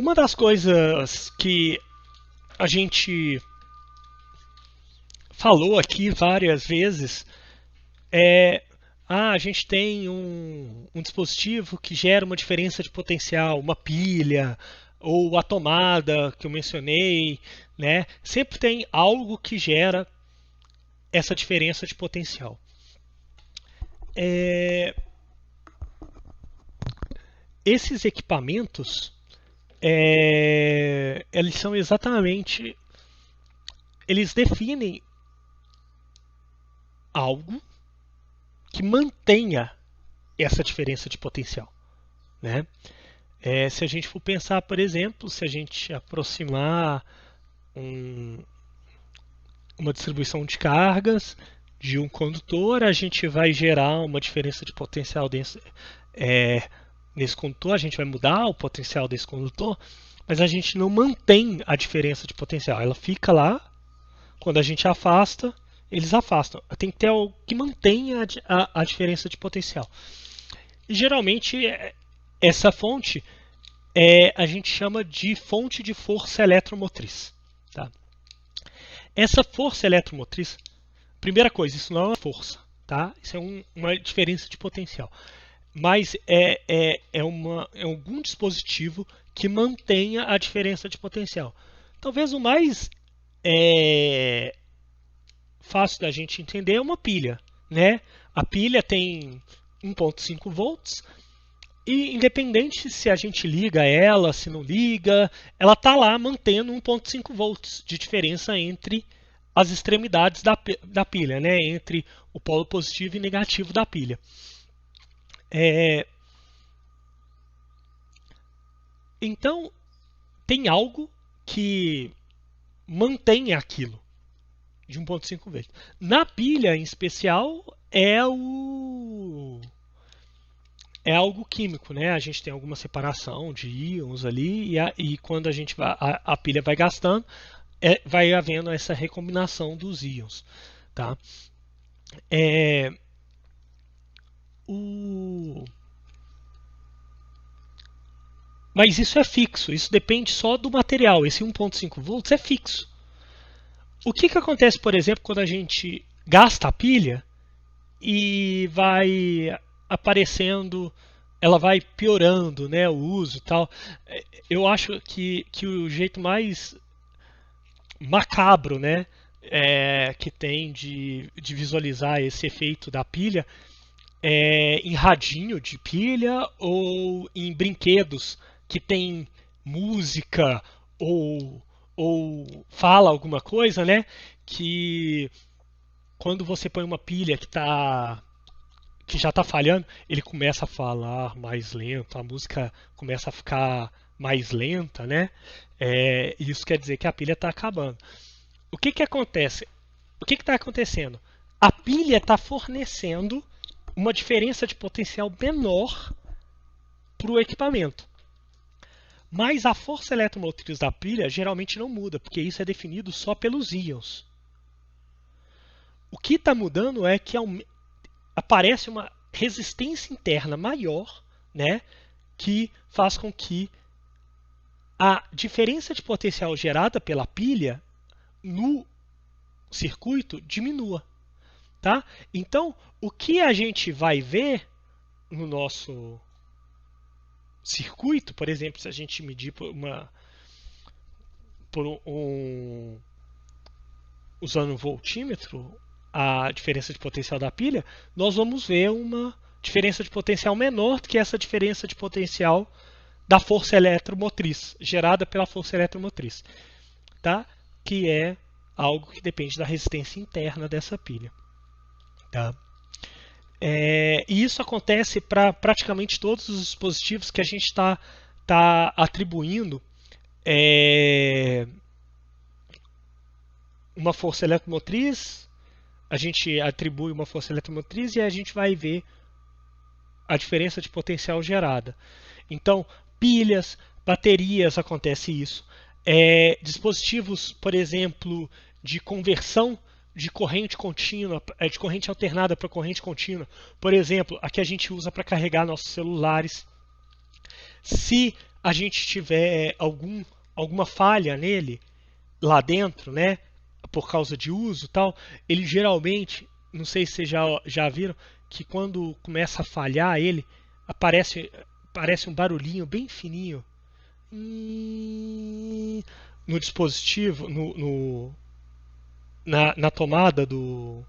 Uma das coisas que a gente falou aqui várias vezes é a gente tem um dispositivo que gera uma diferença de potencial, uma pilha ou a tomada que eu mencionei, né? Sempre tem algo que gera essa diferença de potencial. Esses equipamentos, eles são exatamente, eles definem algo que mantenha essa diferença de potencial, né? Se a gente for pensar, por exemplo, se a gente aproximar uma distribuição de cargas de um condutor, a gente vai gerar uma diferença de potencial nesse condutor, a gente vai mudar o potencial desse condutor, mas a gente não mantém a diferença de potencial. Ela fica lá, quando a gente afasta, eles afastam. Tem que ter algo que mantenha a diferença de potencial. E geralmente essa fonte a gente chama de fonte de força eletromotriz. Tá? Essa força eletromotriz, primeira coisa, isso não é uma força, tá? Isso é uma diferença de potencial. Mas é algum dispositivo que mantenha a diferença de potencial. Talvez o mais fácil da gente entender é uma pilha, né? A pilha tem 1.5 volts e independente se a gente liga ela, se não liga, ela está lá mantendo 1.5 volts de diferença entre as extremidades da pilha, né? Entre o polo positivo e negativo da pilha. Então, tem algo que mantém aquilo de 1.5 vezes. Na pilha, em especial, é algo químico, né? A gente tem alguma separação de íons ali e quando a pilha vai gastando, vai havendo essa recombinação dos íons, tá? Mas isso é fixo, isso depende só do material. Esse 1.5 volts é fixo. O que acontece, por exemplo, quando a gente gasta a pilha e vai aparecendo, ela vai piorando, né, o uso e tal. Eu acho que o jeito mais macabro, né, que tem de visualizar esse efeito da pilha em radinho de pilha ou em brinquedos que tem música ou fala alguma coisa, né? Que quando você põe uma pilha que já está falhando, ele começa a falar mais lento, a música começa a ficar mais lenta, né? Isso quer dizer que a pilha está acabando. O que acontece? O que está acontecendo? A pilha está fornecendo uma diferença de potencial menor para o equipamento. Mas a força eletromotriz da pilha geralmente não muda, porque isso é definido só pelos íons. O que está mudando é que aparece uma resistência interna maior, né, que faz com que a diferença de potencial gerada pela pilha no circuito diminua. Tá? Então, o que a gente vai ver no nosso circuito, por exemplo, se a gente medir usando um voltímetro a diferença de potencial da pilha, nós vamos ver uma diferença de potencial menor do que essa diferença de potencial da força eletromotriz, gerada pela força eletromotriz, tá? Que é algo que depende da resistência interna dessa pilha. Tá? E isso acontece para praticamente todos os dispositivos que a gente está atribuindo uma força eletromotriz. A gente atribui uma força eletromotriz e a gente vai ver a diferença de potencial gerada. Então, pilhas, baterias, acontece isso. Dispositivos, por exemplo, de conversão de corrente contínua, de corrente alternada para corrente contínua. Por exemplo, a que a gente usa para carregar nossos celulares. Se a gente tiver alguma falha nele lá dentro, né, por causa de uso e tal, ele geralmente, não sei se vocês já viram, que quando começa a falhar ele, aparece um barulhinho bem fininho no dispositivo, na tomada do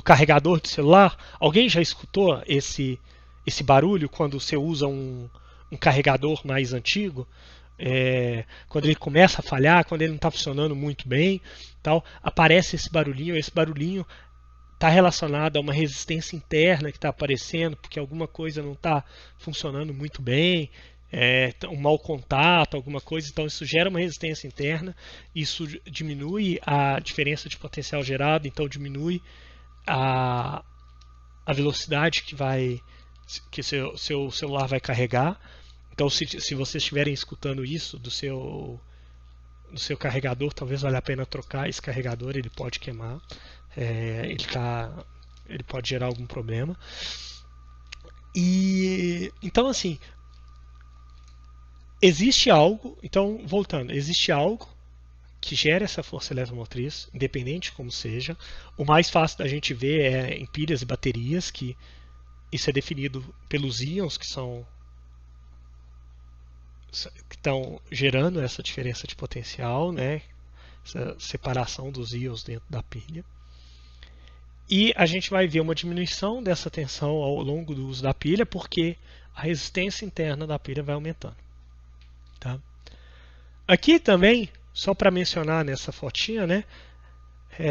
carregador do celular. Alguém já escutou esse barulho quando você usa um carregador mais antigo? Quando ele começa a falhar, quando ele não está funcionando muito bem, tal, aparece esse barulhinho. Esse barulhinho está relacionado a uma resistência interna que está aparecendo, porque alguma coisa não está funcionando muito bem, um mau contato, alguma coisa. Então isso gera uma resistência interna, isso diminui a diferença de potencial gerado, então diminui a velocidade que seu celular vai carregar. Então, se vocês estiverem escutando isso do seu carregador, talvez valha a pena trocar esse carregador, ele pode queimar, ele pode gerar algum problema. E então, assim, existe algo que gera essa força eletromotriz, independente de como seja. O mais fácil da gente ver é em pilhas e baterias, que isso é definido pelos íons que estão gerando essa diferença de potencial, né? Essa separação dos íons dentro da pilha. E a gente vai ver uma diminuição dessa tensão ao longo do uso da pilha, porque a resistência interna da pilha vai aumentando. Tá? Aqui também, só para mencionar nessa fotinha, né?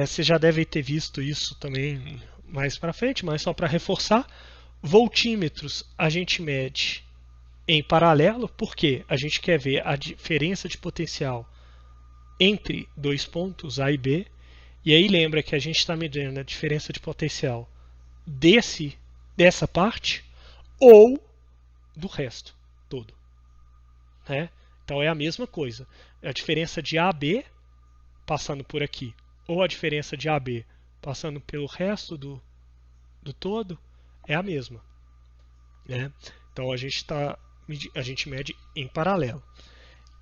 Você já deve ter visto isso também mais para frente, mas só para reforçar, voltímetros a gente mede em paralelo, porque a gente quer ver a diferença de potencial entre dois pontos A e B, e aí lembra que a gente está medindo a diferença de potencial dessa parte ou do resto todo. Né? Então é a mesma coisa. A diferença de A a B passando por aqui, ou a diferença de A a B passando pelo resto do todo, é a mesma. Né? Então a gente mede em paralelo.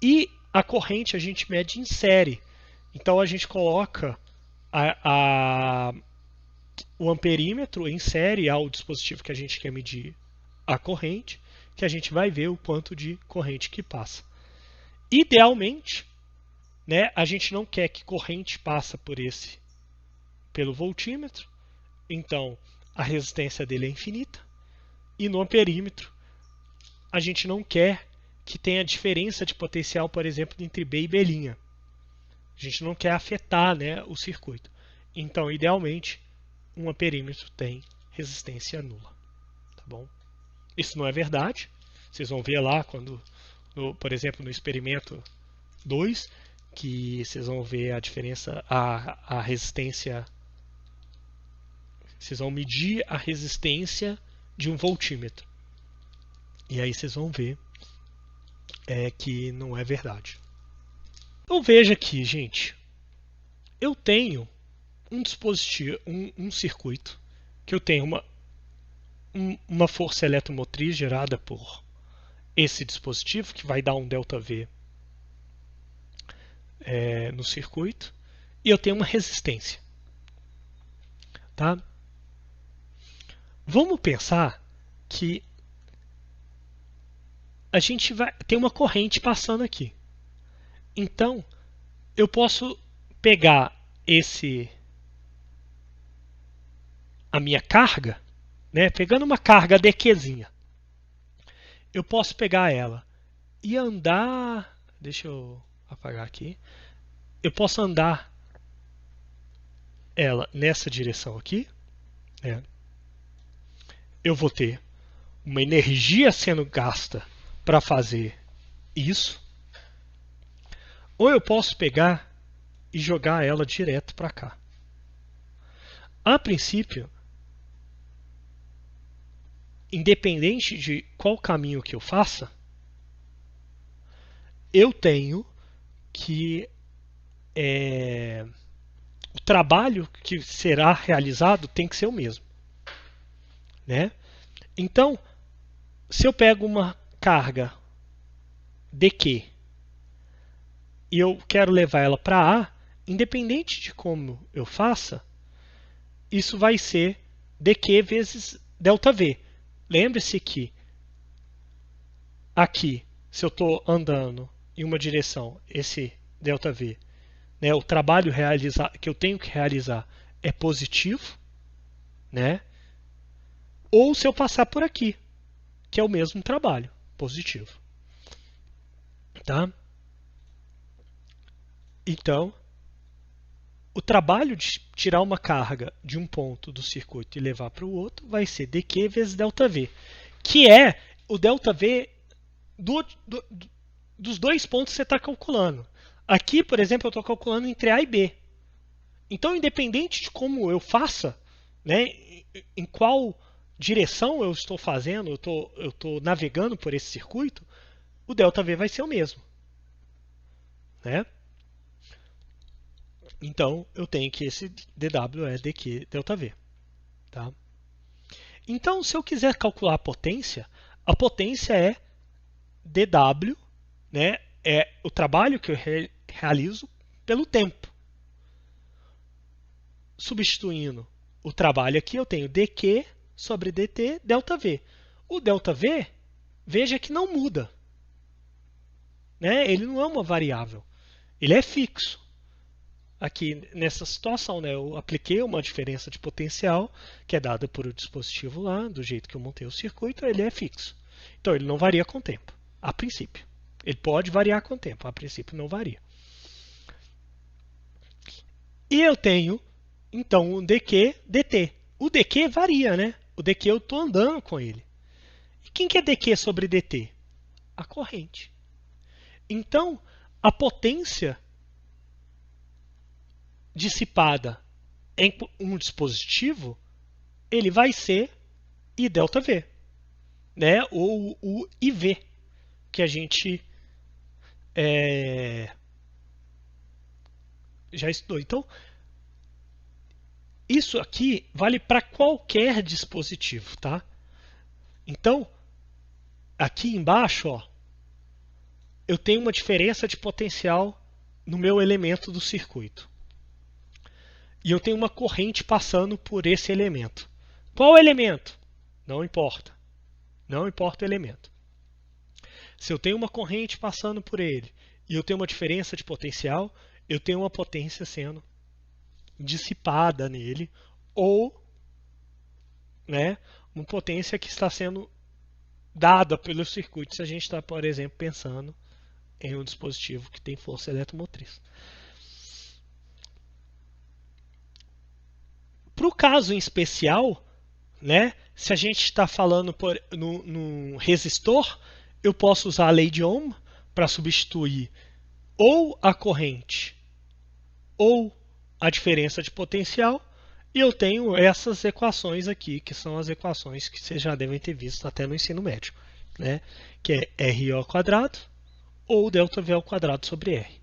E a corrente a gente mede em série. Então a gente coloca o amperímetro em série ao dispositivo que a gente quer medir a corrente, que a gente vai ver o quanto de corrente que passa. Idealmente, né, a gente não quer que corrente passa pelo voltímetro, então a resistência dele é infinita. E no amperímetro, a gente não quer que tenha diferença de potencial, por exemplo, entre B e B'. A gente não quer afetar, né, o circuito. Então, idealmente, um amperímetro tem resistência nula. Tá bom? Isso não é verdade. Vocês vão ver lá, por exemplo, no experimento 2, que vocês vão ver a diferença, a resistência. Vocês vão medir a resistência de um voltímetro. E aí vocês vão ver que não é verdade. Então veja aqui, gente. Eu tenho um dispositivo, um circuito, que eu tenho uma força eletromotriz gerada por esse dispositivo, que vai dar um ΔV no circuito, e eu tenho uma resistência. Tá? Vamos pensar que a gente tem uma corrente passando aqui. Então, eu posso pegar a minha carga, né, pegando uma carga DQzinha, eu posso pegar ela e andar, deixa eu apagar aqui, eu posso andar ela nessa direção aqui, né, eu vou ter uma energia sendo gasta para fazer isso, ou eu posso pegar e jogar ela direto para cá. A princípio, independente de qual caminho que eu faça, eu tenho que o trabalho que será realizado tem que ser o mesmo. Né? Então, se eu pego uma carga dQ, e eu quero levar ela para A, independente de como eu faça, isso vai ser dQ vezes ΔV. Lembre-se que aqui, se eu estou andando em uma direção, esse ΔV, né, o trabalho que eu tenho que realizar é positivo, né? Ou se eu passar por aqui, que é o mesmo trabalho, positivo. Tá? Então, o trabalho de tirar uma carga de um ponto do circuito e levar para o outro vai ser dQ vezes ΔV, que é o ΔV dos dois pontos que você está calculando. Aqui, por exemplo, eu estou calculando entre A e B. Então, independente de como eu faça, né, em qual direção eu estou fazendo, eu estou navegando por esse circuito, o ΔV vai ser o mesmo. Né? Então, eu tenho que esse dW é dQ ΔV. Tá? Então, se eu quiser calcular a potência é dW, né, é o trabalho que eu realizo pelo tempo. Substituindo o trabalho aqui, eu tenho dQ sobre dt ΔV. O ΔV, veja que não muda. Né? Ele não é uma variável. Ele é fixo. Aqui nessa situação, né, eu apliquei uma diferença de potencial que é dada por o dispositivo lá, do jeito que eu montei o circuito, ele é fixo. Então ele não varia com o tempo, a princípio. Ele pode variar com o tempo, a princípio não varia. E eu tenho, então, um dQ dt. O dQ varia, né? O dQ eu estou andando com ele. E quem que é dQ sobre dt? A corrente. Então, a potência dissipada em um dispositivo, ele vai ser IΔV, né? Ou o IV, que a gente já estudou. Então, isso aqui vale para qualquer dispositivo, tá? Então, aqui embaixo, ó, eu tenho uma diferença de potencial no meu elemento do circuito. E eu tenho uma corrente passando por esse elemento. Qual elemento? Não importa. Não importa o elemento. Se eu tenho uma corrente passando por ele e eu tenho uma diferença de potencial, eu tenho uma potência sendo dissipada nele, ou, né, uma potência que está sendo dada pelo circuito, se a gente está, por exemplo, pensando em um dispositivo que tem força eletromotriz. Para o caso em especial, né, se a gente está falando num resistor, eu posso usar a lei de Ohm para substituir ou a corrente ou a diferença de potencial, e eu tenho essas equações aqui, que são as equações que vocês já devem ter visto até no ensino médio, né, que é RO² ou ΔV² sobre R.